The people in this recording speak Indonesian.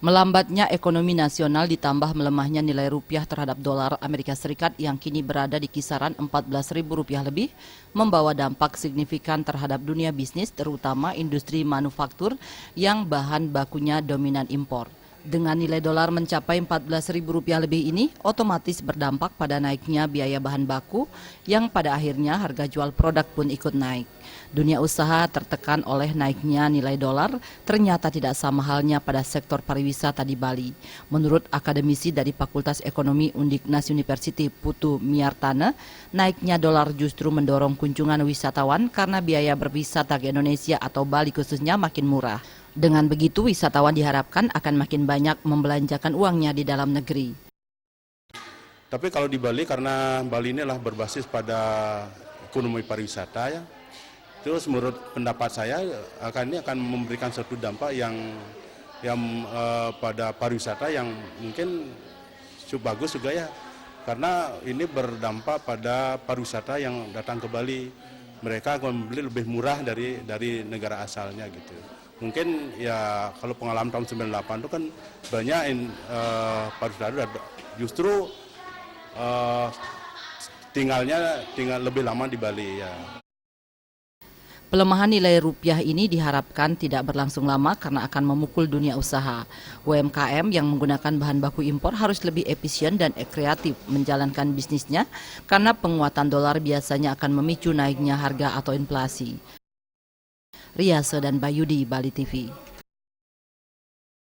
Melambatnya ekonomi nasional ditambah melemahnya nilai rupiah terhadap dolar Amerika Serikat yang kini berada di kisaran Rp14.000 lebih, membawa dampak signifikan terhadap dunia bisnis terutama industri manufaktur yang bahan bakunya dominan impor. Dengan nilai dolar mencapai Rp14.000 lebih ini, otomatis berdampak pada naiknya biaya bahan baku yang pada akhirnya harga jual produk pun ikut naik. Dunia usaha tertekan oleh naiknya nilai dolar, ternyata tidak sama halnya pada sektor pariwisata di Bali. Menurut akademisi dari Fakultas Ekonomi Undiknas University Putu Miartana, naiknya dolar justru mendorong kunjungan wisatawan karena biaya berwisata ke Indonesia atau Bali khususnya makin murah. Dengan begitu, wisatawan diharapkan akan makin banyak membelanjakan uangnya di dalam negeri. Tapi kalau di Bali, karena Bali ini adalah berbasis pada ekonomi pariwisata ya, terus menurut pendapat saya ini akan memberikan suatu dampak yang pada pariwisata yang mungkin cukup bagus juga ya, karena ini berdampak pada pariwisata yang datang ke Bali. Mereka akan membeli lebih murah dari negara asalnya gitu. Mungkin ya kalau pengalaman tahun 98 itu kan banyak pariwisata justru tinggal lebih lama di Bali ya. Pelemahan nilai rupiah ini diharapkan tidak berlangsung lama karena akan memukul dunia usaha. UMKM yang menggunakan bahan baku impor harus lebih efisien dan kreatif menjalankan bisnisnya karena penguatan dolar biasanya akan memicu naiknya harga atau inflasi. Riase dan Bayudi, Bali TV.